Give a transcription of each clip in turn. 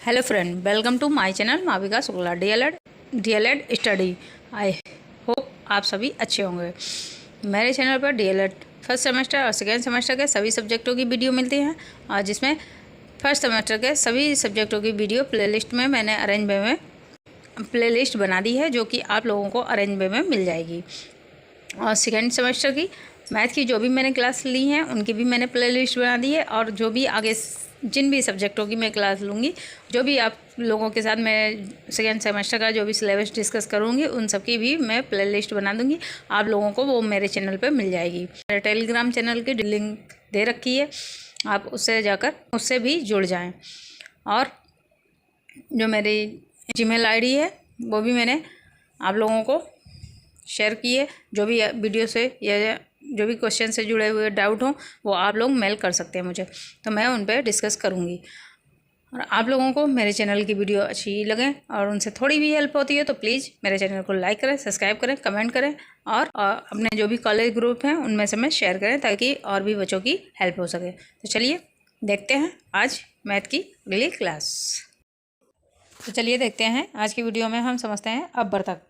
Hello friend, welcome to my channel Mavika Shukla DElEd study. I hope आप सभी अच्छे होंगे। मेरे चैनल पर डीएलएड फर्स्ट सेमेस्टर और सेकेंड सेमेस्टर के सभी सब्जेक्टों की वीडियो मिलती हैं और जिसमें फर्स्ट सेमेस्टर के सभी सब्जेक्टों की वीडियो प्लेलिस्ट में मैंने अरेंज वे में प्लेलिस्ट बना दी है, जो कि आप लोगों को अरेंज वे में मिल जाएगी। और सेकेंड सेमेस्टर की मैथ की जो भी मैंने क्लास ली हैं उनकी भी मैंने प्लेलिस्ट बना दी है, और जो भी आगे जिन भी सब्जेक्टों की मैं क्लास लूँगी, जो भी आप लोगों के साथ मैं सेकेंड सेमेस्टर का जो भी सिलेबस डिस्कस करूँगी, उन सब की भी मैं प्लेलिस्ट बना दूँगी। आप लोगों को वो मेरे चैनल पे मिल जाएगी। मेरे टेलीग्राम चैनल की लिंक दे रखी है, आप उससे जाकर उससे भी जुड़ जाएँ। और जो मेरी जीमेल आईडी है वो भी मैंने आप लोगों को शेयर की है। जो भी वीडियो से या जो भी क्वेश्चन से जुड़े हुए डाउट हो वो आप लोग मेल कर सकते हैं मुझे, तो मैं उन पर डिस्कस करूँगी। और आप लोगों को मेरे चैनल की वीडियो अच्छी लगे और उनसे थोड़ी भी हेल्प होती है तो प्लीज़ मेरे चैनल को लाइक करें, सब्सक्राइब करें, कमेंट करें और अपने जो भी कॉलेज ग्रुप हैं उनमें से मैं शेयर करें, ताकि और भी बच्चों की हेल्प हो सके। तो चलिए देखते हैं आज मैथ की अगली क्लास। तो चलिए देखते हैं आज की वीडियो में हम समझते हैं अपवर्तक।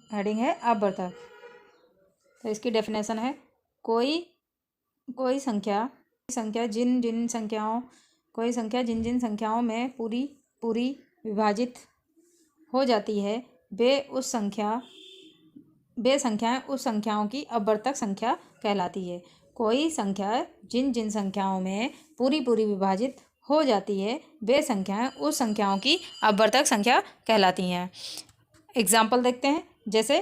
हेडिंग है अपवर्तक। तो इसकी डेफिनेशन है कोई संख्या जिन जिन संख्याओं में पूरी विभाजित हो जाती है वे संख्याएं उस संख्याओं की अपवर्तक संख्या कहलाती है। कोई संख्या जिन संख्याओं में पूरी विभाजित हो जाती है वे संख्याएं उस संख्याओं की अपवर्तक संख्या कहलाती हैं। एग्जाम्पल देखते हैं। जैसे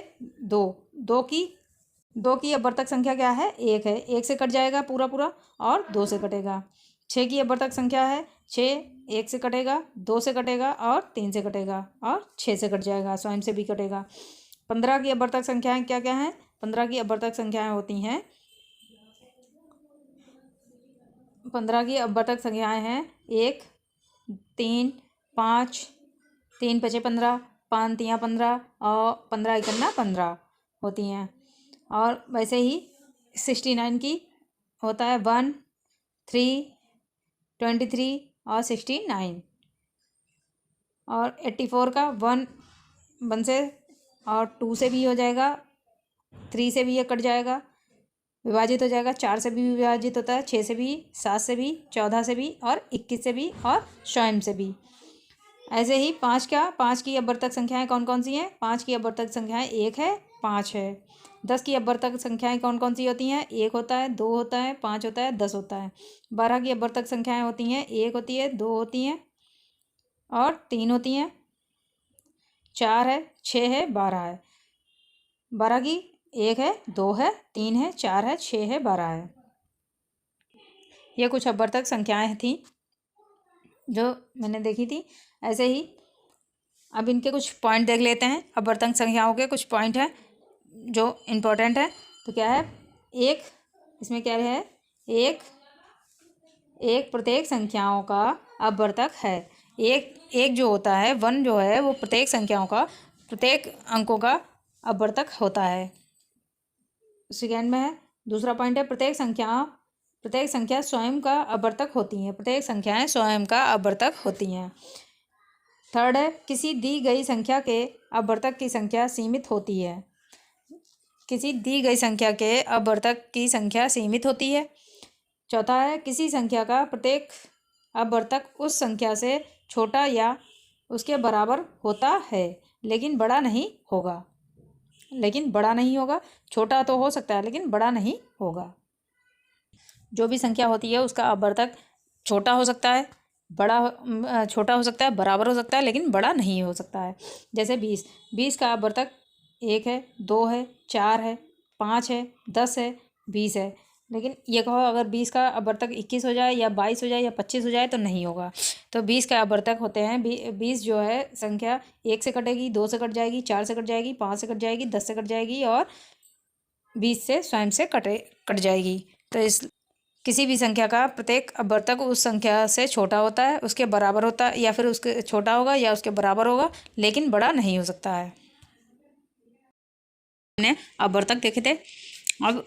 दो की अपवर्तक संख्या क्या है? एक है। एक से कट जाएगा पूरा और दो से कटेगा। 6 की अपवर्तक संख्या है 6, एक से कटेगा, दो से कटेगा और 3 से कटेगा और 6 से कट जाएगा, स्वयं से भी कटेगा। 15 की अपवर्तक संख्याएं क्या क्या हैं? 15 की अपवर्तक संख्याएं होती हैं 15 की अपवर्तक संख्याएं हैं 1, 3, 5, 3 5 15, 5 3 15 और 15 1 15 होती हैं। और वैसे ही 69 की होता है 1, 3, 23 और 69। और 84 का 1 से और 2 से भी हो जाएगा, 3 से भी ये कट जाएगा, विभाजित हो जाएगा। 4 से भी विभाजित होता है, 6 से भी, 7 से भी, 14 से भी और 21 से भी और स्वयं से भी। ऐसे ही 5 की अपवर्तक संख्याएं कौन कौन सी हैं? 5 की अपवर्तक संख्याएं 1 है, 5 है। 10 की अपवर्तक संख्याएं कौन कौन सी होती हैं? 1 होता है, 2 होता है, 5 होता है, 10 होता है। 12 की अपवर्तक संख्याएं होती हैं 1 होती है, 2 होती हैं और 3 होती हैं। 4 है, 6 है, 12 है। 12 की 1 है, 2 है, 3 है, 4 है, 6 है, 12 है। ये कुछ अपवर्तक संख्याएं थी जो मैंने देखी थी। ऐसे ही अब इनके कुछ पॉइंट देख लेते हैं। अपवर्तक संख्याओं के कुछ पॉइंट हैं जो इम्पोर्टेंट है। तो क्या है? इसमें क्या है? एक प्रत्येक संख्याओं का अपवर्तक है। एक जो होता है 1 जो है वो प्रत्येक अंकों का अपवर्तक होता है। सेकेंड में है, दूसरा पॉइंट है प्रत्येक संख्या स्वयं का अपवर्तक होती हैं। प्रत्येक संख्याएं स्वयं का अपवर्तक होती हैं। थर्ड है, किसी दी गई संख्या के अपवर्तक की संख्या सीमित होती है। किसी दी गई संख्या के अपवर्तक की संख्या सीमित होती है। चौथा है, किसी संख्या का प्रत्येक अपवर्तक उस संख्या से छोटा या उसके बराबर होता है, लेकिन बड़ा नहीं होगा। छोटा तो हो सकता है लेकिन बड़ा नहीं होगा। जो भी संख्या होती है उसका अपवर्तक छोटा हो सकता है, छोटा हो सकता है, बराबर हो सकता है, लेकिन बड़ा नहीं हो सकता है। जैसे 20 का अपवर्तक 1 है, 2 है, 4 है, 5 है, 10 है, 20 है। लेकिन ये कहो अगर 20 का अपवर्तक 21 हो जाए या 22 हो जाए या 25 हो जाए तो नहीं होगा। तो 20 का अपवर्तक होते हैं 20 जो है संख्या 1 से कटेगी, 2 से कट जाएगी, 4 से कट जाएगी, 5 से कट जाएगी, 10 से कट जाएगी और 20 से स्वयं से कट जाएगी। तो किसी भी संख्या का प्रत्येक अपवर्तक उस संख्या से छोटा होता है, उसके बराबर होता है, या फिर उसके छोटा होगा या उसके बराबर होगा, लेकिन बड़ा नहीं हो सकता है। हमने अपवर्तक देखे थे। अब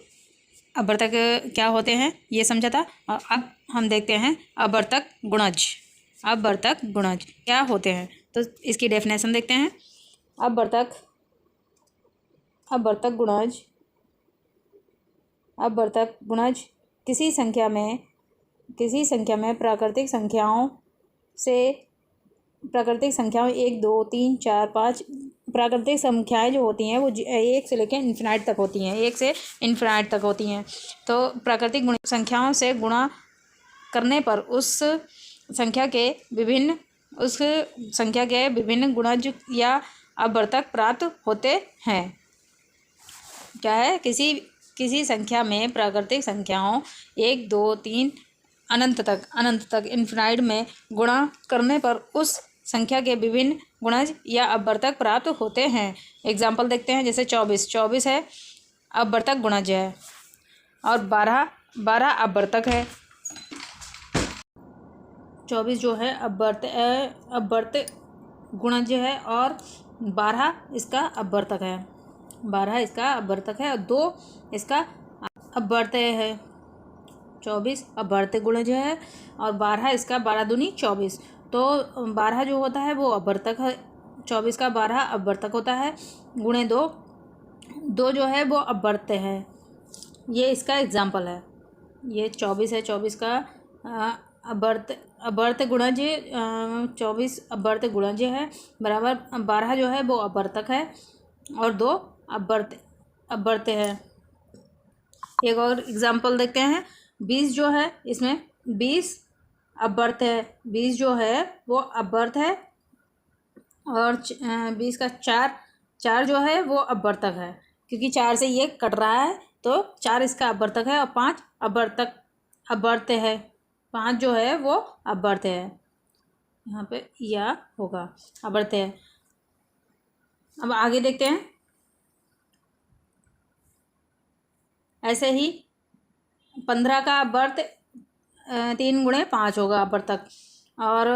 अपवर्तक क्या होते हैं ये समझा था। और अब हम देखते हैं अपवर्तक गुणज। अपवर्तक गुणज क्या होते हैं, तो इसकी डेफिनेशन देखते हैं। अपवर्तक गुणज किसी संख्या में प्राकृतिक संख्याओं 1 2 3 4 5 प्राकृतिक संख्याएं जो होती हैं वो 1 से लेकर इन्फिनाइट तक होती हैं, 1 से इन्फिनाइट तक होती हैं। तो प्राकृतिक संख्याओं से गुणा करने पर उस संख्या के विभिन्न गुणज या अपवर्तक प्राप्त होते हैं। क्या है, किसी संख्या में प्राकृतिक संख्याओं 1 2 3 अनंत तक इन्फिनाइट में गुणा करने पर उस संख्या के विभिन्न गुणज या अपवर्तक प्राप्त होते हैं। एग्जाम्पल देखते हैं, जैसे 24 है अपवर्तक गुणज है, और 12 अपवर्तक है। 24 जो है अपवर्त गुणज है, और 12 इसका अपवर्तक है। 12 इसका अपवर्तक है और 2 इसका अपवर्त्य है। 24 अपवर्त्य गुणज है और 12 इसका 12 दूनी 24। तो 12 जो होता है वो अपवर्तक है, 24 का 12 अपवर्तक होता है, गुणे 2 जो है वो अपवर्त्य है। ये इसका एग्जाम्पल है। ये 24 है, 24 का अपवर्त्य गुणज 24 अपवर्त्य गुणज है, बराबर 12 जो है वो अपवर्तक है और 2 अपवर्त्य है। एक और एग्जाम्पल देखते हैं, 20 जो है इसमें 20 अपवर्त्य है, 20 जो है वो अपवर्त्य है, और 20 का 4 जो है वो अपवर्तक है, क्योंकि 4 से ये कट रहा है तो 4 इसका अपवर्तक है और 5 अपवर्त्य है। 5 जो है वो अपवर्त्य है, यहाँ पे या होगा अपवर्त्य है। अब आगे देखते हैं, ऐसे ही 15 का अपवर्त्य 3 गुणे 5 होगा अपवर्तक, और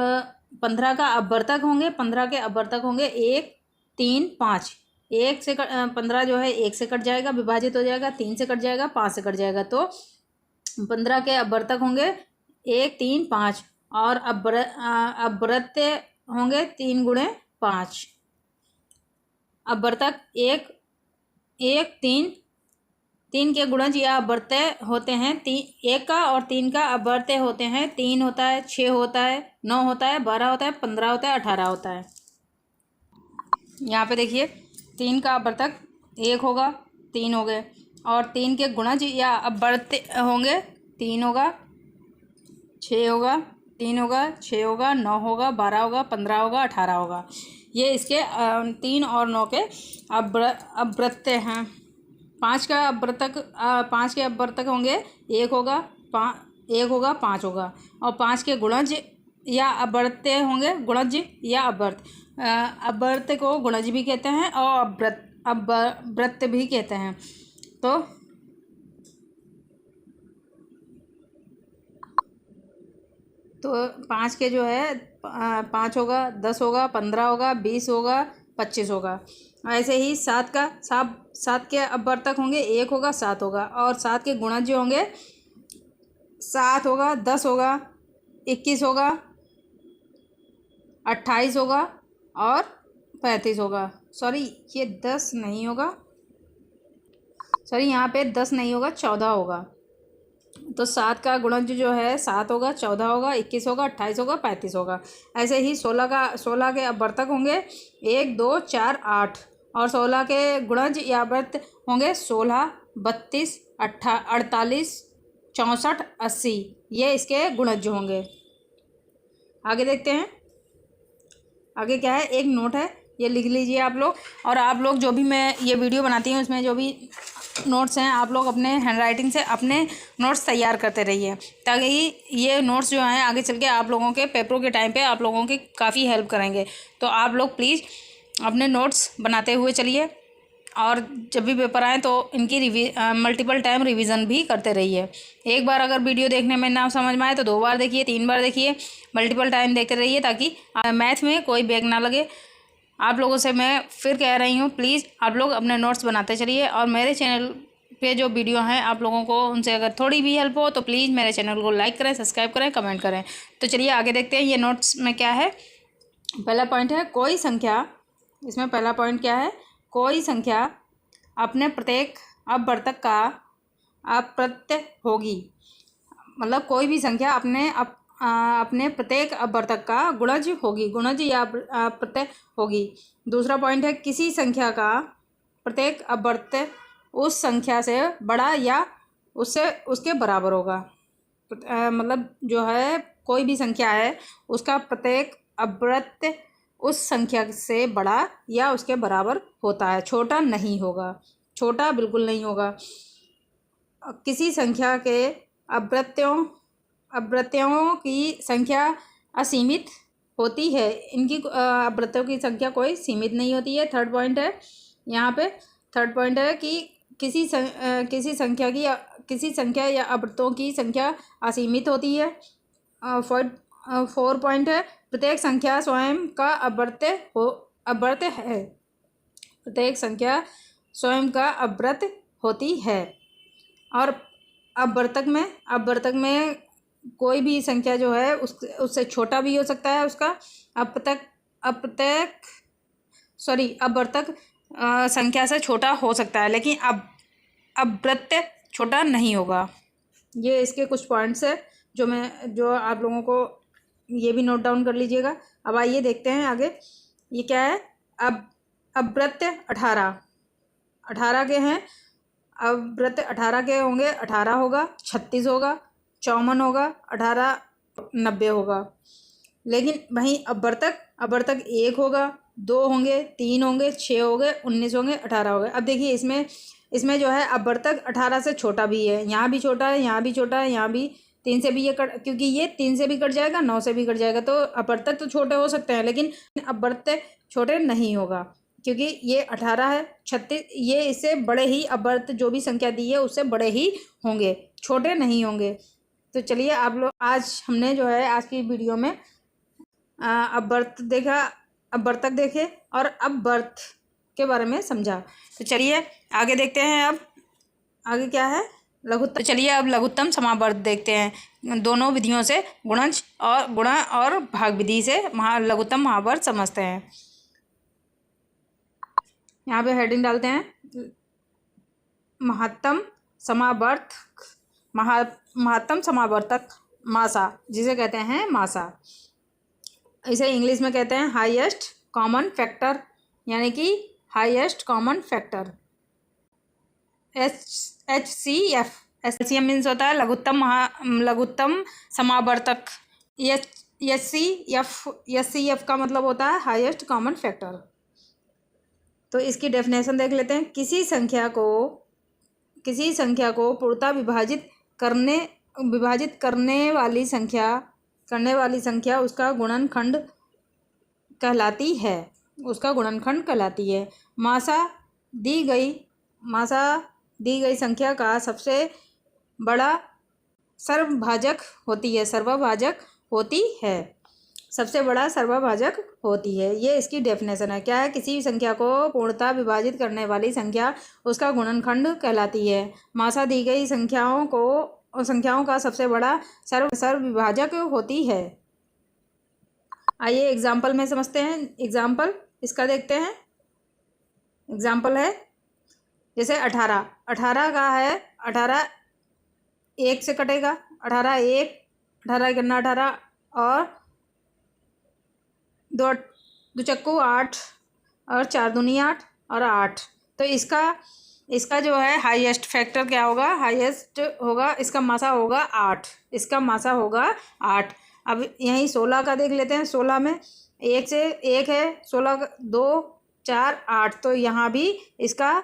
15 का अपवर्तक होंगे, 15 के अपवर्तक होंगे 1 3 5। 1 से 15 जो है 1 से कट जाएगा, विभाजित हो जाएगा, 3 से कट जाएगा, 5 से कट जाएगा, तो 15 के अपवर्तक होंगे 1 3 5, और अपवर्त्य होंगे 3 गुणे 5। अपवर्तक 1 3 के गुणज या अपवर्त्य होते हैं 1 का, और 3 का अपवर्त्य होते हैं 3 होता है, 6 होता है, 9 होता है, 12 होता है, 15 होता है, 18 होता है। यहाँ पे देखिए 3 का अपवर्तक 1 होगा, 3 हो गए, और 3 के गुणज या अपवर्त्य होंगे 3 होगा, 6 होगा, 3 होगा, 6 होगा, 9 होगा, 12 होगा, 15 होगा, 18 होगा। ये इसके 3 और 9 के अपवर्त्य हैं। 5 का अपवर्तक 5 के अपवर्तक होंगे 1 होगा, 5 होगा, और 5 के गुणज या अपवर्त्य होंगे, गुणज या अपवर्त्य को गुणज भी कहते हैं और अपवर्त्य भी कहते हैं। तो 5 के जो है 5 होगा, 10 होगा, 15 होगा, 20 होगा, 25 होगा। ऐसे ही 7 के अपवर्तक होंगे 1 होगा, 7 होगा, और 7 के गुणज जो होंगे 7 होगा, 10 होगा, 21 होगा, 28 होगा और 35 होगा। सॉरी ये 10 नहीं होगा, सॉरी यहाँ पे 10 नहीं होगा, 14 होगा। तो 7 का गुणज जो है 7 होगा, 14 होगा, 21 होगा, 28 होगा, 35 होगा। ऐसे ही 16 के अपवर्तक होंगे 1 2 4 8, और 16 के गुणज या अपवर्त्य होंगे 16 32 48 64 80। ये इसके गुणज होंगे। आगे देखते हैं, आगे क्या है, एक नोट है, ये लिख लीजिए आप लोग, और आप लोग जो भी मैं ये वीडियो बनाती हूँ उसमें जो भी नोट्स हैं आप लोग अपने हैंडराइटिंग से अपने नोट्स तैयार करते रहिए, ताकि ये नोट्स जो हैं आगे चल के आप लोगों के पेपरों के टाइम पे आप लोगों की काफ़ी हेल्प करेंगे। तो आप लोग प्लीज़ अपने नोट्स बनाते हुए चलिए, और जब भी पेपर आए तो इनकी मल्टीपल टाइम रिवीजन भी करते रहिए। एक बार अगर वीडियो देखने में ना समझ में आए तो 2 बार देखिए, 3 बार देखिए, मल्टीपल टाइम देखते रहिए, ताकि मैथ में कोई बैक ना लगे। आप लोगों से मैं फिर कह रही हूँ, प्लीज़ आप लोग अपने नोट्स बनाते चलिए, और मेरे चैनल पे जो वीडियो हैं आप लोगों को उनसे अगर थोड़ी भी हेल्प हो तो प्लीज़ मेरे चैनल को लाइक करें, सब्सक्राइब करें, कमेंट करें। तो चलिए आगे देखते हैं ये नोट्स में क्या है। पहला पॉइंट है कोई संख्या, इसमें पहला पॉइंट क्या है, कोई संख्या अपने प्रत्येक अपवर्तक का अप्रत्यय होगी। मतलब कोई भी संख्या अपने प्रत्येक अपवर्तक का गुणज होगी, गुणज या प्रत्यय होगी। दूसरा पॉइंट है किसी संख्या का प्रत्येक अपवर्त्य उस संख्या से बड़ा या उससे उसके बराबर होगा। मतलब जो है कोई भी संख्या है उसका प्रत्येक अपवर्त्य उस संख्या से बड़ा या उसके बराबर होता है, छोटा नहीं होगा, छोटा बिल्कुल नहीं होगा। किसी संख्या के अपवर्त्यों की संख्या असीमित होती है, इनकी अपवर्त्यों की संख्या कोई सीमित नहीं होती है। थर्ड पॉइंट है यहाँ पे, थर्ड पॉइंट है कि किसी संख्या या अपवर्त्यों की संख्या असीमित होती है। फोर पॉइंट है प्रत्येक संख्या स्वयं का अपवर्त्य है, प्रत्येक संख्या स्वयं का अपवर्त्य होती है। और अपवर्तक में कोई भी संख्या जो है उससे छोटा भी हो सकता है, उसका अपवर्तक संख्या से छोटा हो सकता है, लेकिन अपवर्त्य छोटा नहीं होगा। ये इसके कुछ पॉइंट्स है जो आप लोगों को ये भी नोट डाउन कर लीजिएगा। अब आइए देखते हैं आगे ये क्या है। अब अपवर्त्य 18 के हैं। अपवर्त्य 18 के होंगे, 18 होगा, 36 होगा, 54 होगा, 18, 90 होगा। लेकिन वहीं अपवर्तक 1 होगा, 2 होंगे, 3 होंगे, 6 होंगे, 19 होंगे, 18 होंगे। अब देखिए इसमें जो है अपवर्तक 18 से छोटा भी है, यहाँ भी छोटा है, यहाँ भी छोटा है, यहाँ भी 3 से भी ये कट, क्योंकि ये 3 से भी कट जाएगा, 9 से भी कट जाएगा। तो अपवर्तक तो छोटे हो सकते हैं लेकिन अपवर्त्य छोटे नहीं होगा, क्योंकि ये 18 है, 36, ये इससे बड़े ही अपवर्त्य जो भी संख्या दी है उससे बड़े ही होंगे, छोटे नहीं होंगे। तो चलिए आप लोग, आज हमने जो है आज की वीडियो में अपवर्तक देखे और अपवर्त्य के बारे में समझा। तो चलिए आगे देखते हैं। अब आगे क्या है, लघुत्तम। तो चलिए अब लघुत्तम समावर्त देखते हैं। दोनों विधियों से गुणा और भाग विधि से लघुत्तम महावर्त समझते हैं। यहाँ पे हेडिंग डालते हैं महत्तम समावर्तक मासा, जिसे कहते हैं मासा। इसे इंग्लिश में कहते हैं हाईएस्ट कॉमन फैक्टर, यानी कि highest common factor, HCF। HCF means होता है लघुत्तम समावर्तक। HCF का मतलब होता है हाईएस्ट कॉमन फैक्टर। तो इसकी डेफिनेशन देख लेते हैं। किसी संख्या को पूर्णतः विभाजित करने वाली संख्या उसका गुणनखंड कहलाती है। मासा दी गई संख्या का सबसे बड़ा सर्वभाजक होती है। ये इसकी डेफिनेशन है। क्या है, किसी भी संख्या को पूर्णतः विभाजित करने वाली संख्या उसका गुणनखंड कहलाती है। मासा दी गई संख्याओं का सबसे बड़ा सर्वविभाजक होती है। आइए एग्जाम्पल में समझते हैं। एग्जाम्पल इसका देखते हैं। एग्जाम्पल है जैसे 18 का है, 18 1 से कटेगा, 18 गन्ना 18 और 2 चक्कू 8 और 4 दूनी 8 और 8। तो इसका जो है हाईएस्ट फैक्टर क्या होगा, हाईएस्ट होगा, इसका मासा होगा 8। अब यहीं 16 का देख लेते हैं। 16 में 1 से 1 है, 16 2 4 8। तो यहाँ भी इसका,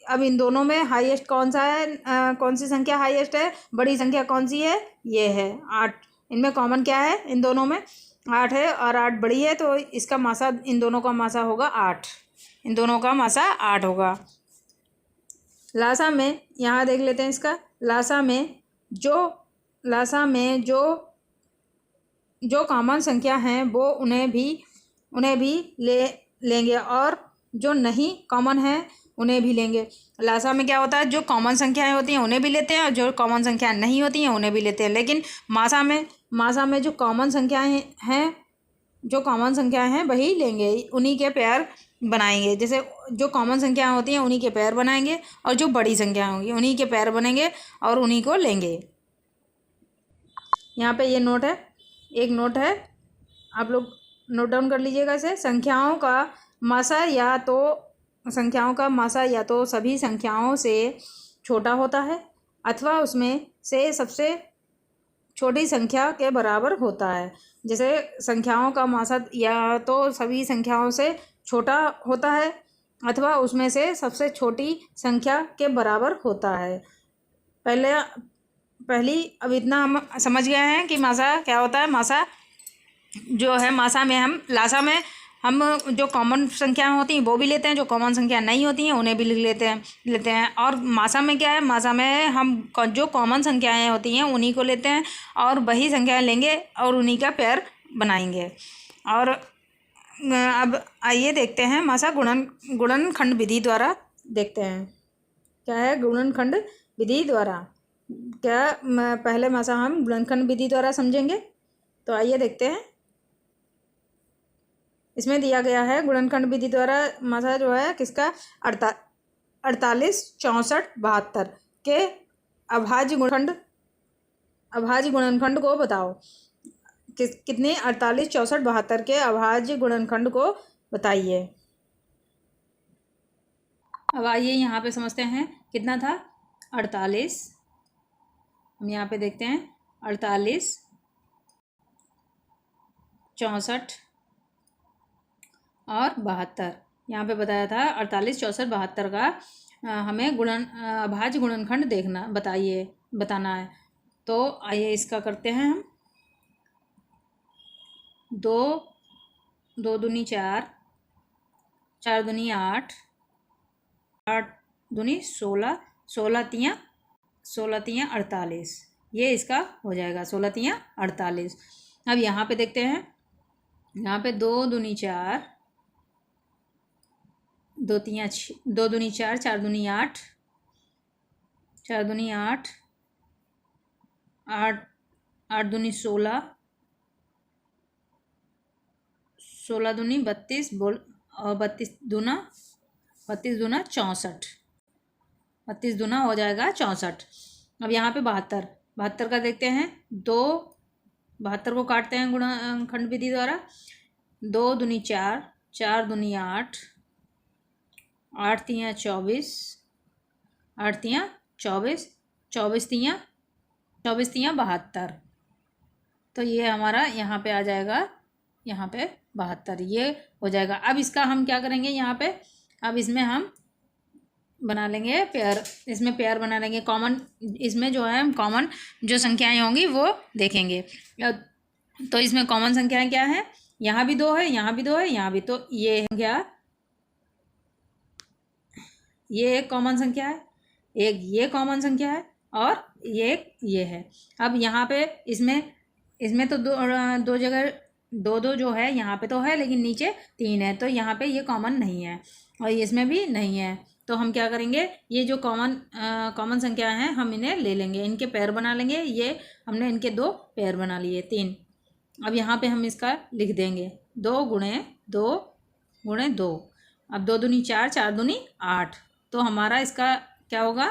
अब इन दोनों में हाईएस्ट कौन सा है, कौन सी संख्या हाईएस्ट है, बड़ी संख्या कौन सी है, ये है 8। इनमें कॉमन क्या है, इन दोनों में 8 है और 8 बड़ी है, तो इसका मासा, इन दोनों का मासा होगा 8, इन दोनों का मासा 8 होगा। लासा में यहाँ देख लेते हैं इसका। लासा में जो कॉमन संख्या हैं वो उन्हें भी ले लेंगे, और जो नहीं कॉमन है उन्हें भी लेंगे। लासा में क्या होता है, जो कॉमन संख्याएं होती हैं उन्हें भी लेते हैं और जो कॉमन संख्याएं नहीं होती हैं उन्हें भी लेते हैं। लेकिन मासा में जो कॉमन संख्याएं हैं वही लेंगे, उन्हीं के पेयर बनाएंगे। जैसे जो कॉमन संख्याएं होती हैं उन्हीं के पेयर बनाएंगे और जो बड़ी संख्याएं होंगी उन्हीं के पेयर बनेंगे और उन्हीं को लेंगे। यहाँ पे ये नोट है, एक नोट है, आप लोग नोट डाउन कर लीजिएगा इसे। संख्याओं का मासा या तो सभी संख्याओं से छोटा होता है अथवा उसमें से सबसे छोटी संख्या के बराबर होता है। जैसे संख्याओं का मासा या तो सभी संख्याओं से छोटा होता है अथवा उसमें से सबसे छोटी संख्या के बराबर होता है। पहली अब इतना हम समझ गए हैं कि मासा क्या होता है। मासा जो है, लासा में हम जो कॉमन संख्याएं होती हैं वो भी लेते हैं, जो कॉमन संख्या नहीं होती हैं उन्हें भी लेते हैं। और मासा में क्या है, मासा में हम जो कॉमन संख्याएं होती हैं उन्हीं को लेते हैं और वही संख्याएं लेंगे और उन्हीं का पेयर बनाएंगे। और अब आइए देखते हैं मासा गुणनखंड विधि द्वारा देखते हैं। क्या है गुणनखंड विधि द्वारा, पहले मासा हम गुणनखंड विधि द्वारा समझेंगे। तो आइए देखते हैं। इसमें दिया गया है गुणनखंड विधि द्वारा मासा जो है किसका, 48, 64, 72 के अभाज्य गुणनखंड को बताओ। कितने 48, 64, 72 के अभाज्य गुणनखंड को बताइए। अब आइए यहाँ पे समझते हैं कितना था 48। हम यहाँ पे देखते हैं 48, 64 और 72। यहाँ पे बताया था 48, 64, 72 का हमें अभाज्य गुणनखंड बताना है। तो आइए इसका करते हैं हम। 2 दूनी 4, 4 दूनी 8, 8 दूनी 16, 16 तियाँ 48। ये इसका हो जाएगा 16 तियाँ 48। अब यहाँ पे देखते हैं, यहाँ पे 2 दूनी 4, 2 दूनी 4, 4 दूनी 8, 4 दूनी 8, 8 दूनी 16, 16 दूनी 32 और 32 दूना 64, 32 दूना हो जाएगा 64। अब यहाँ पे 72 का देखते हैं। 72 को काटते हैं गुणनखंड विधि द्वारा। 2 दूनी 4, 4 दूनी 8, 8 तियाँ 24, 8 तियाँ 24, 24 तियाँ 72। तो ये हमारा यहाँ पे आ जाएगा, यहाँ पे 72 ये हो जाएगा। अब इसका हम क्या करेंगे, यहाँ पे अब इसमें हम बना लेंगे पेयर। इसमें पेयर बना लेंगे कॉमन। इसमें जो है हम कॉमन जो संख्याएं होंगी वो देखेंगे। तो इसमें कॉमन संख्याएं क्या है, यहाँ भी 2 है, यहाँ भी 2 है, यहाँ भी। तो ये क्या, ये एक कॉमन संख्या है, एक ये कॉमन संख्या है और ये है। अब यहाँ पे इसमें तो दो जगह 2 जो है यहाँ पे तो है, लेकिन नीचे 3 है, तो यहाँ पे ये कॉमन नहीं है और इसमें भी नहीं है। तो हम क्या करेंगे, ये जो कॉमन संख्या हैं हम इन्हें ले लेंगे, इनके पेयर बना लेंगे। ये हमने इनके 2 पेयर बना लिए, 3। अब यहाँ पे हम इसका लिख देंगे 2 गुणे 2 गुणे 2। अब 2 दूनी 4, 4 दूनी 8। तो हमारा इसका क्या होगा,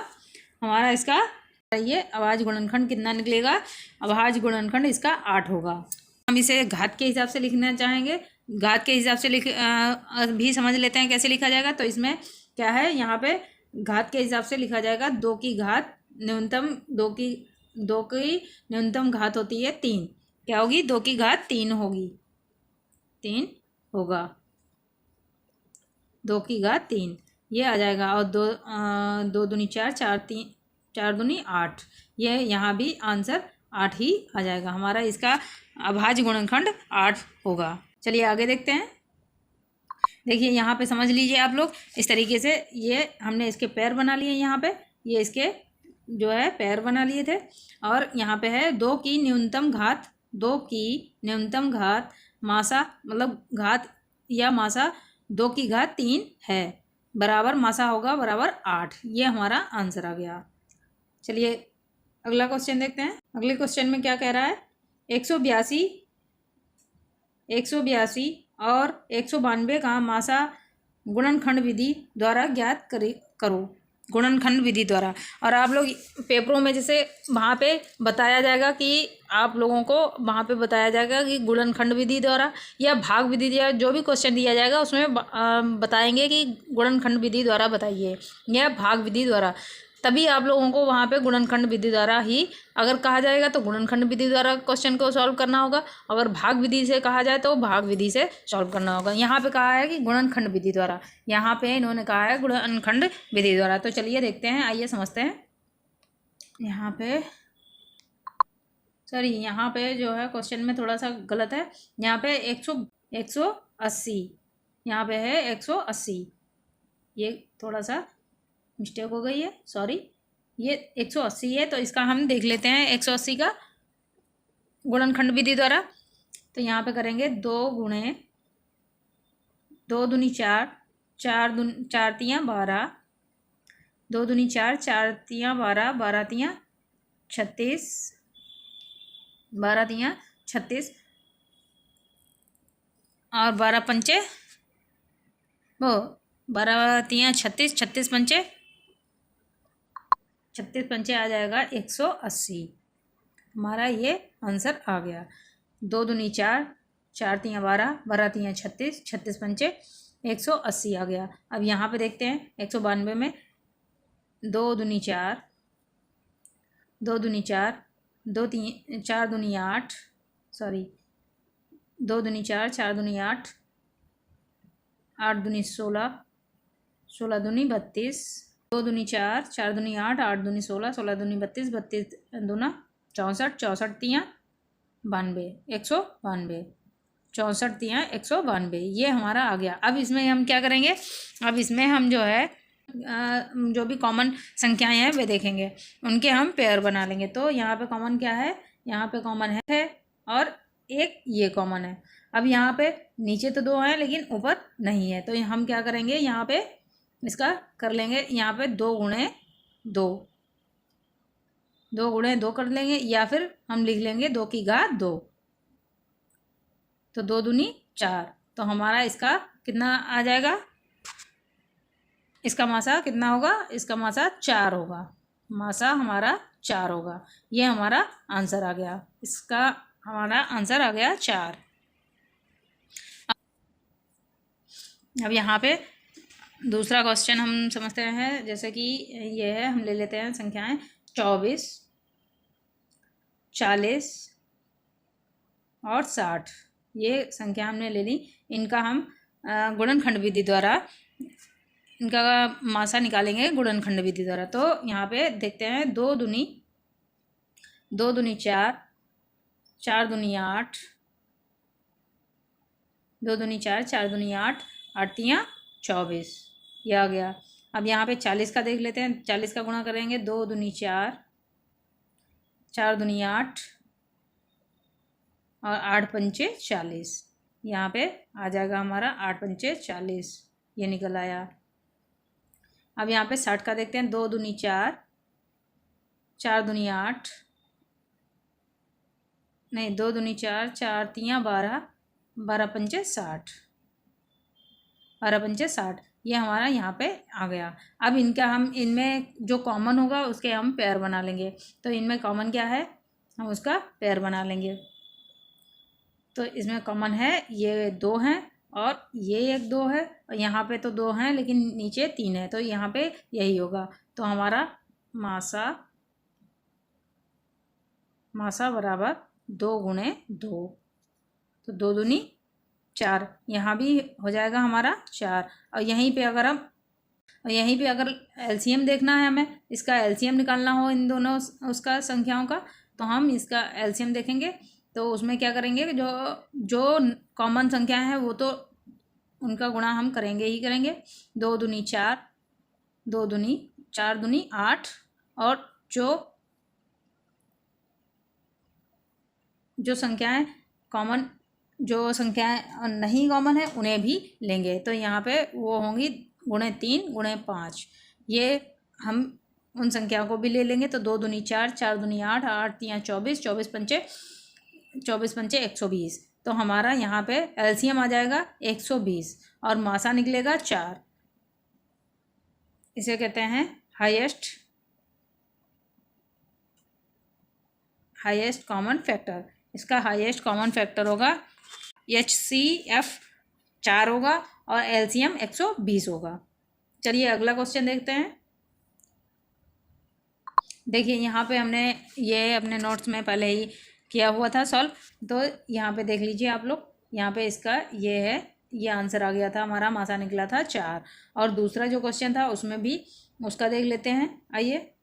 हमारा इसका ये अभाज्य गुणनखंड कितना निकलेगा, अभाज्य गुणनखंड इसका 8 होगा। हम इसे घात के हिसाब से लिखना चाहेंगे, घात के हिसाब से भी समझ लेते हैं कैसे लिखा जाएगा। तो इसमें क्या है, यहाँ पे घात के हिसाब से लिखा जाएगा। 2 की घात न्यूनतम 2 की न्यूनतम घात होती है 3। क्या होगी, 2 की घात 3 होगी, 3 होगा, 2 की घात 3 ये आ जाएगा। और 2 दूनी 4, 4 दूनी 8, ये यहाँ भी आंसर 8 ही आ जाएगा। हमारा इसका अभाज्य गुणनखंड 8 होगा। चलिए आगे देखते हैं। देखिए यहाँ पे समझ लीजिए आप लोग, इस तरीके से ये हमने इसके पेयर बना लिए। यहाँ पे ये इसके जो है पेयर बना लिए थे। और यहाँ पे है 2 की न्यूनतम घात, 2 की न्यूनतम घात मासा, मतलब घात या मासा 2 की घात 3 है। बराबर मासा होगा बराबर 8। ये हमारा आंसर आ गया। चलिए अगला क्वेश्चन देखते हैं। अगले क्वेश्चन में क्या कह रहा है, 182 और 192 का मासा गुणनखंड विधि द्वारा ज्ञात करो। गुणनखंड विधि द्वारा। और आप लोग पेपरों में जैसे वहाँ पे बताया जाएगा कि आप लोगों को वहाँ पे बताया जाएगा कि गुणनखंड विधि द्वारा या भाग विधि या जो भी क्वेश्चन दिया जाएगा उसमें बताएंगे कि गुणनखंड विधि द्वारा बताइए या भाग विधि द्वारा। तभी आप लोगों को वहाँ पे गुणनखंड विधि द्वारा ही अगर कहा जाएगा तो गुणनखंड विधि द्वारा क्वेश्चन को सॉल्व करना होगा। अगर भाग विधि से कहा जाए तो भाग विधि से सॉल्व करना होगा। यहाँ पे कहा है कि गुणनखंड विधि द्वारा, यहाँ पे इन्होंने कहा है गुणनखंड विधि द्वारा। तो चलिए देखते हैं, आइए समझते हैं। यहाँ पे सॉरी, यहाँ पे जो है क्वेश्चन में थोड़ा सा गलत है। यहाँ पे 180 यहाँ पे है 180, ये थोड़ा सा मिस्टेक हो गई है, सॉरी। ये 180 है तो इसका हम देख लेते हैं 180 का गुणनखंड विधि द्वारा। तो यहाँ पे करेंगे 2 गुणे 2 दूनी 4, 4 तियाँ 12, 2 दूनी 4, 4 तियाँ 12, 12 तियाँ 36, 12 तियाँ 36 और 12 पंचे 12 तियाँ 36, 36 पंचे आ जाएगा 180। हमारा ये आंसर आ गया। 2 दूनी 4, 4 तियाँ 12, 12 तियाँ 36, 36 पंचे 180 आ गया। अब यहाँ पे देखते हैं 192 में 2 दूनी 4, 2 दूनी 4, 4 दूनी 8, सॉरी 2 दूनी 4, 4 दूनी 8, 8 दूनी 16, 16 दूनी 32, 2 दूनी 4, 4 दूनी 8, 8 दूनी 16, 16 दूनी 32, 32 दूना 64, 64 तियाँ 92, 192, 64 तियाँ 192, ये हमारा आ गया। अब इसमें हम क्या करेंगे, अब इसमें हम जो है जो भी कॉमन संख्याएं हैं वे देखेंगे, उनके हम पेयर बना लेंगे। तो यहाँ पे कॉमन क्या है, यहाँ पे कॉमन है और एक ये कॉमन है। अब यहाँ पे नीचे तो 2 हैं लेकिन ऊपर नहीं है, तो हम क्या करेंगे, यहाँ पे इसका कर लेंगे, यहाँ पे 2 गुणे 2, 2 गुणे 2 कर लेंगे, या फिर हम लिख लेंगे 2 की घात 2, तो 2 दूनी 4। तो हमारा इसका कितना आ जाएगा, इसका मासा कितना होगा, इसका मासा 4 होगा, मासा हमारा 4 होगा। ये हमारा आंसर आ गया, इसका हमारा आंसर आ गया 4। अब यहाँ पे दूसरा क्वेश्चन हम समझते हैं, जैसे कि ये है, हम ले लेते हैं संख्याएं 24, 40 और 60। ये संख्या हमने ले ली, इनका हम गुणनखंड विधि द्वारा इनका मासा निकालेंगे गुणनखंड विधि द्वारा। तो यहाँ पे देखते हैं 2 दूनी 4, 4 दूनी 8, 2 दूनी 4, 4 दूनी 8, 8 तियाँ 24, ये आ गया। अब यहाँ पे 40 का देख लेते हैं, 40 का गुणा करेंगे 2 दूनी 4, 4 दूनी 8 और 8 पंचे 40, यहाँ पे आ जाएगा हमारा 8 पंचे 40, ये निकल आया। अब यहाँ पे 60 का देखते हैं, 2 दूनी 4, 4 दूनी 8, नहीं 2 दूनी 4, 4 तियाँ 12, 12 पंचे 60, 12 पंचे 60, ये हमारा यहाँ पे आ गया। अब इनका हम इनमें जो कॉमन होगा उसके हम पेयर बना लेंगे। तो इनमें कॉमन क्या है, हम उसका पेयर बना लेंगे। तो इसमें कॉमन है ये 2 हैं और ये एक 2 है, और यहाँ पे तो 2 हैं लेकिन नीचे 3 है, तो यहाँ पे यही होगा। तो हमारा मासा बराबर 2 गुणे 2, तो 2 दूनी 4, यहाँ भी हो जाएगा हमारा 4। और यहीं पे अगर एलसीएम देखना है, हमें इसका एलसीएम निकालना हो इन दोनों उसका संख्याओं का, तो हम इसका एलसीएम देखेंगे। तो उसमें क्या करेंगे, जो कॉमन संख्या है वो तो उनका गुणा हम करेंगे ही करेंगे। 2 दूनी 4, 2 दूनी 4 दूनी 8, और जो संख्याएं कॉमन, जो संख्याएं नहीं कॉमन है उन्हें भी लेंगे। तो यहाँ पे वो होंगी गुणे 3 गुणे 5। ये हम उन संख्याओं को भी ले लेंगे तो 2 दूनी 4, 4 दूनी 8, 8 तियाँ 24, 24 पंचे 120। तो हमारा यहाँ पे एलसीएम आ जाएगा 120 और मासा निकलेगा 4। इसे कहते हैं हाईएस्ट कॉमन फैक्टर। इसका हाईएस्ट कॉमन फैक्टर होगा HCF 4 होगा और एलसीएम 120 होगा। चलिए अगला क्वेश्चन देखते हैं। देखिए यहाँ पे हमने ये अपने नोट्स में पहले ही किया हुआ था सॉल्व, तो यहाँ पे देख लीजिए आप लोग। यहाँ पे इसका ये है, ये आंसर आ गया था हमारा, मासा निकला था 4। और दूसरा जो क्वेश्चन था उसमें भी उसका देख लेते हैं। आइए,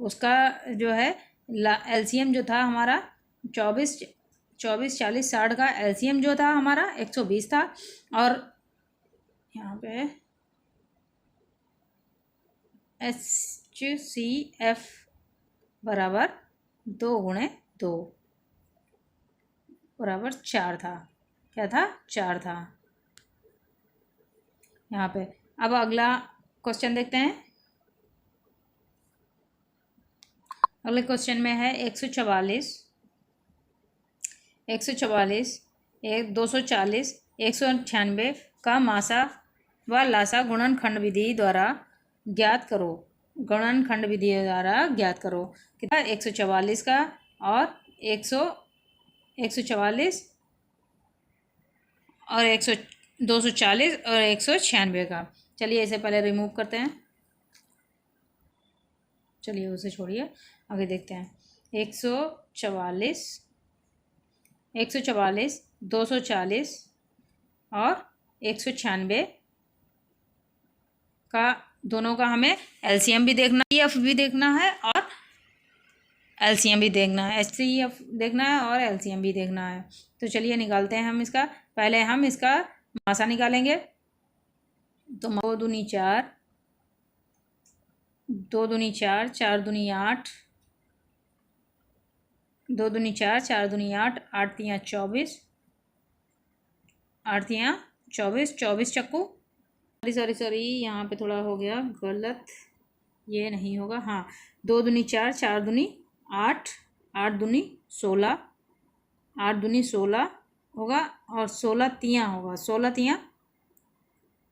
उसका जो है एलसीएम जो था हमारा 24, 40, 60 का एलसीएम जो था हमारा 120 था। और यहाँ पे HCF बराबर 2 गुणे 2 बराबर 4 था। क्या था? 4 था यहाँ पे। अब अगला क्वेश्चन देखते हैं। अगले क्वेश्चन में है 144, 240, 198 का मासा व लासा गुणनखंड विधि द्वारा ज्ञात करो। गुणनखंड विधि द्वारा ज्ञात करो। कितना? 144 का और 144 और 240 और 196 का। चलिए इसे पहले रिमूव करते हैं। चलिए उसे छोड़िए, आगे देखते हैं। 144, 240 और 196 का, दोनों का हमें एलसीएम भी देखना है, एफ भी देखना है और एलसीएम भी देखना है, HCF देखना है और एलसीएम भी देखना है। तो चलिए निकालते हैं हम इसका। पहले हम इसका मासा निकालेंगे। तो 2 दूनी 4, 2 दूनी 4, 4 दूनी 8, 2 दूनी 4, 4 दूनी 8, 8 तियाँ 24, 8 तियाँ 24, 24 चक्कू। सॉरी यहाँ पे थोड़ा हो गया गलत, ये नहीं होगा। हाँ, 2 दूनी 4, 4 दूनी 8, 8 दूनी 16, 8 दूनी 16 होगा और 16 तियाँ होगा, 16 तियाँ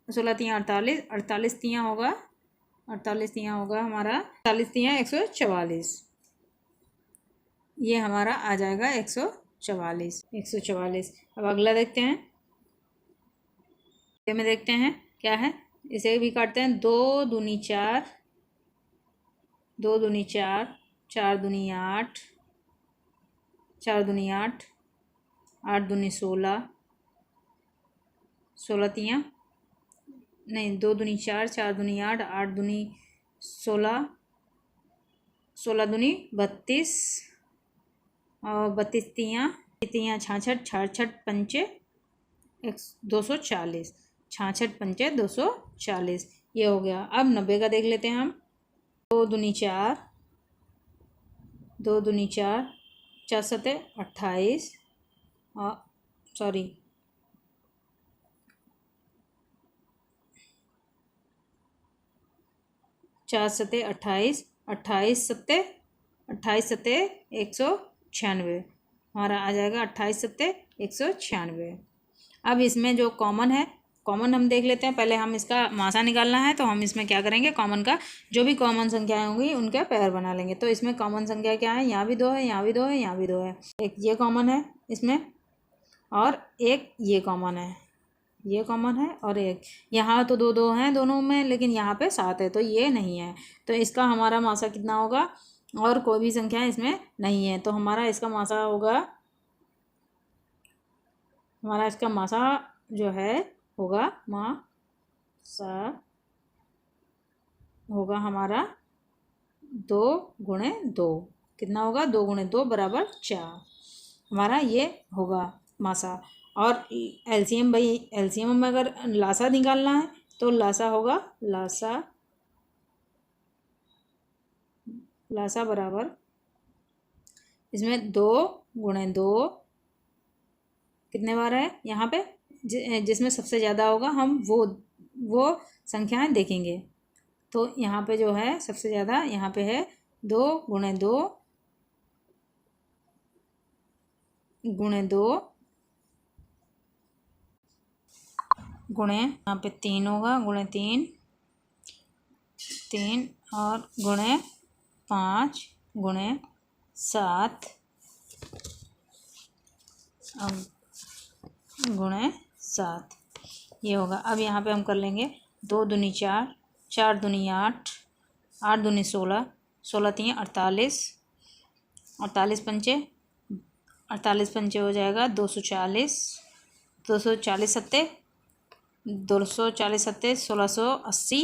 48, 48 तियाँ होगा, 48 तियाँ होगा हमारा, 48 तियाँ 144। ये हमारा आ जाएगा 144। अब अगला देखते हैं। में देखते हैं क्या है। इसे भी काटते हैं। 2 दूनी 4, 2 दूनी 4, 4 दूनी 8, 4 दूनी 8, 8 दूनी 16, 16 तियाँ नहीं, 2 दूनी 4, 4 दूनी 8, 8 दूनी 16, 16 दूनी 32 और 32 तियाँ 66, 66 पंचे 240, 66 पंचे 240। ये हो गया। अब 90 का देख लेते हैं हम। 2 दूनी 4, 2 दूनी 4, 4 सते 28 और 4 सते 28, 28 सते 196 हमारा आ जाएगा। 28 सते 196। अब इसमें जो कॉमन है, कॉमन हम देख लेते हैं। पहले हम इसका मासा निकालना है, तो हम इसमें क्या करेंगे, कॉमन का जो भी कॉमन संख्याएं होंगी उनके पेयर बना लेंगे। तो इसमें कॉमन संख्या क्या है? यहाँ भी 2 है, यहाँ भी 2 है, यहाँ भी 2 है। एक ये कॉमन है इसमें और एक ये कॉमन है, ये कॉमन है और एक यहाँ। तो 2 2 हैं दोनों में, लेकिन यहाँ पे 7 है तो ये नहीं है। तो इसका हमारा मासा कितना होगा? और कोई भी संख्या इसमें नहीं है, तो हमारा इसका मासा होगा, हमारा इसका मासा जो है होगा, मासा होगा हमारा 2 गुणे 2। कितना होगा? 2 गुणे 2 बराबर 4। हमारा ये होगा मासा। और एलसीएम, भाई एलसीएम में अगर लासा निकालना है तो लासा होगा, लासा बराबर इसमें 2 गुणे 2 कितने बार है यहाँ पे? जिसमें सबसे ज़्यादा होगा हम वो संख्याएं देखेंगे। तो यहाँ पे जो है सबसे ज़्यादा यहाँ पे है 2 गुणे 2 गुणे 2 गुणे यहाँ पे 3 होगा, गुणे 3 3 और गुणे 5 गुणे 7 अब गुणे 7 ये होगा। अब यहाँ पे हम कर लेंगे 2 दूनी 4, 4 दूनी 8, 8 दूनी 16, 16 तीन 48, 48 पंचे 48 पंचे हो जाएगा 240, 240 सत्ते 240 सत्ते 1680,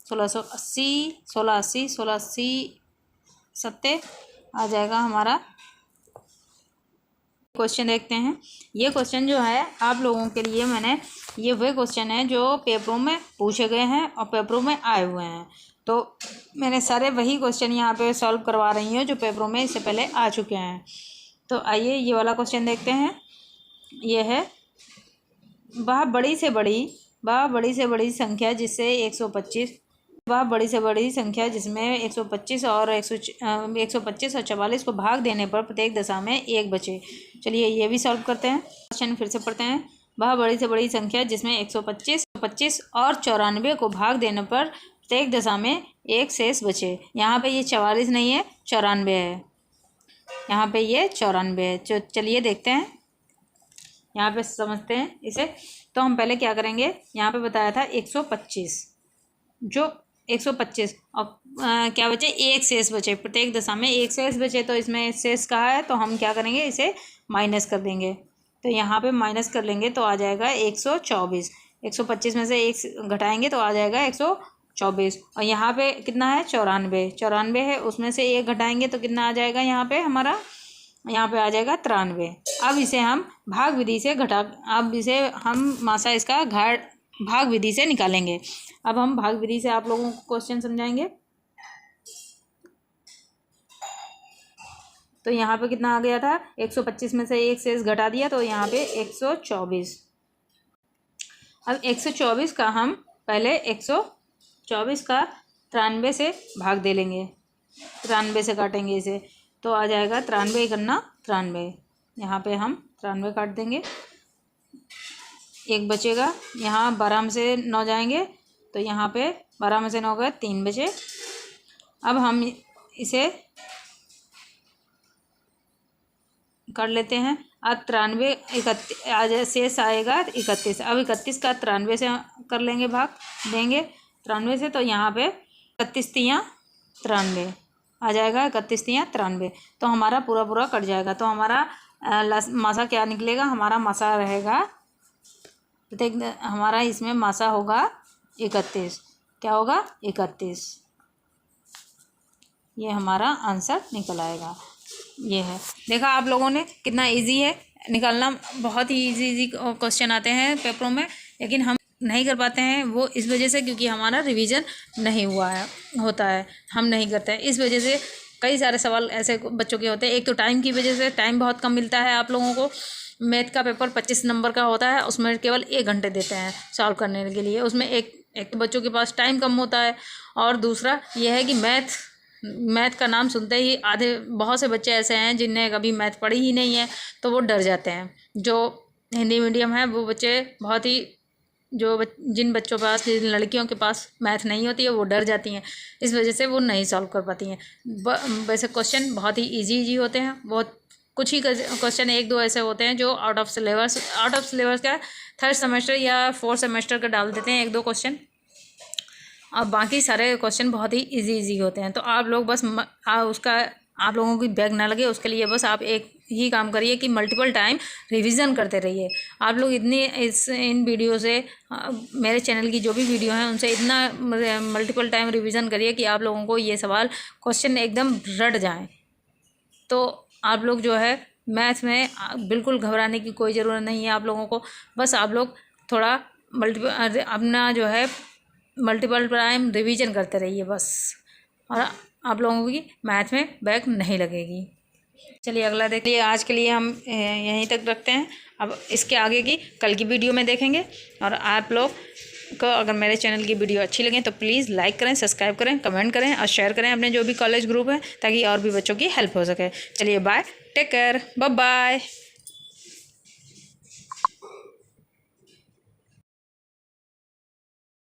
1680 1680 1680 सत्ते आ जाएगा हमारा। क्वेश्चन देखते हैं। ये क्वेश्चन जो है आप लोगों के लिए मैंने ये वही क्वेश्चन है जो पेपरों में पूछे गए हैं और पेपरों में आए हुए हैं। तो मैंने सारे वही क्वेश्चन यहाँ पे सॉल्व करवा रही हूँ जो पेपरों में इससे पहले आ चुके हैं। तो आइए ये वाला क्वेश्चन देखते हैं। ये है वह बड़ी से बड़ी संख्या जिससे 125 वह बड़ी से बड़ी संख्या जिसमें 125 और 125 और 44 को भाग देने पर प्रत्येक दशा में 1 बचे। चलिए ये भी सॉल्व करते हैं। क्वेश्चन फिर से पढ़ते हैं। वह बड़ी से बड़ी संख्या जिसमें 125 25 और 94 को भाग देने पर प्रत्येक दशा में 1 शेष बचे। यहाँ पे ये 44 नहीं है, 94 है। यहाँ पे ये 94 है। चलिए देखते हैं, यहाँ पे समझते हैं इसे। तो हम पहले क्या करेंगे, यहाँ पे बताया था 125 जो 125 और क्या बचे 1 शेष बचे। प्रत्येक दशा में 1 शेष बचे तो इसमें शेष कहा है तो हम क्या करेंगे, इसे माइनस कर देंगे। तो यहाँ पे माइनस कर लेंगे तो आ जाएगा 124। 125 में से 1 घटाएंगे तो आ जाएगा 124। और यहाँ पे कितना है 94 है, उसमें से 1 घटाएंगे तो कितना आ जाएगा यहाँ पे हमारा, यहाँ पे आ जाएगा 93। अब इसे हम भाग विधि से अब इसे हम मासा इसका भाग विधि से निकालेंगे। अब हम भाग विधि से आप लोगों को क्वेश्चन समझाएंगे। तो यहाँ पे कितना आ गया था, 125 में से 1 शेष घटा दिया तो यहाँ पे 124। अब 124 का हम पहले 124 का 93 से भाग दे लेंगे, 93 से काटेंगे इसे तो आ जाएगा 93 करना 93। यहाँ पे हम 93 काट देंगे, 1 बचेगा। यहाँ 12 में से 9 जाएंगे तो यहाँ पे 12 में से 9 गए 3 बचे। अब हम इसे कर लेते हैं। अब 93 31 शेष आएगा 31। अब 31 का 93 से कर लेंगे, भाग देंगे 93 से। तो यहाँ पे 31 तियाँ 93 आ जाएगा, 31 तियाँ 93। तो हमारा पूरा कट जाएगा। तो हमारा मासा क्या निकलेगा, हमारा मासा रहेगा प्रत्येक हमारा इसमें मासा होगा 31। क्या होगा 31। ये हमारा आंसर निकल आएगा। ये है, देखा आप लोगों ने कितना इजी है निकालना। बहुत ही इजी क्वेश्चन आते हैं पेपरों में, लेकिन हम नहीं कर पाते हैं वो इस वजह से क्योंकि हमारा रिवीजन नहीं होता है, हम नहीं करते हैं। इस वजह से कई सारे सवाल ऐसे बच्चों के होते हैं। एक तो टाइम की वजह से, टाइम बहुत कम मिलता है आप लोगों को। मैथ का पेपर 25 नंबर का होता है, उसमें केवल 1 घंटे देते हैं सॉल्व करने के लिए। उसमें एक तो बच्चों के पास टाइम कम होता है, और दूसरा यह है कि मैथ का नाम सुनते ही बहुत से बच्चे ऐसे हैं जिनने कभी मैथ पढ़ी ही नहीं है, तो वो डर जाते हैं। जो हिंदी मीडियम है वो बच्चे बहुत ही जिन बच्चों के पास, जिन लड़कियों के पास मैथ नहीं होती है वो डर जाती हैं, इस वजह से वो नहीं सॉल्व कर पाती हैं। वैसे क्वेश्चन बहुत ही इजी होते हैं। बहुत कुछ ही क्वेश्चन 1-2 ऐसे होते हैं जो आउट ऑफ सिलेबस का 3rd सेमेस्टर या 4th सेमेस्टर का डाल देते हैं 1-2 क्वेश्चन। अब बाकी सारे क्वेश्चन बहुत ही इजी होते हैं। तो आप लोग बस आप लोगों की बैग ना लगे उसके लिए बस आप एक ही काम करिए कि मल्टीपल टाइम रिवीजन करते रहिए। आप लोग इन वीडियो से मेरे चैनल की जो भी वीडियो हैं उनसे इतना मल्टीपल टाइम रिवीजन करिए कि आप लोगों को ये सवाल क्वेश्चन एकदम रट जाएं। तो आप लोग जो है मैथ में बिल्कुल घबराने की कोई ज़रूरत नहीं है आप लोगों को। बस आप लोग थोड़ा अपना जो है मल्टीपल टाइम रिवीजन करते रहिए बस, और आप लोगों की मैथ में बैक नहीं लगेगी। चलिए अगला देखिए। आज के लिए हम यहीं तक रखते हैं। अब इसके आगे की कल की वीडियो में देखेंगे। और आप लोग को अगर मेरे चैनल की वीडियो अच्छी लगे तो प्लीज़ लाइक करें, सब्सक्राइब करें, कमेंट करें और शेयर करें अपने जो भी कॉलेज ग्रुप है, ताकि और भी बच्चों की हेल्प हो सके। चलिए bye, take care, bye bye.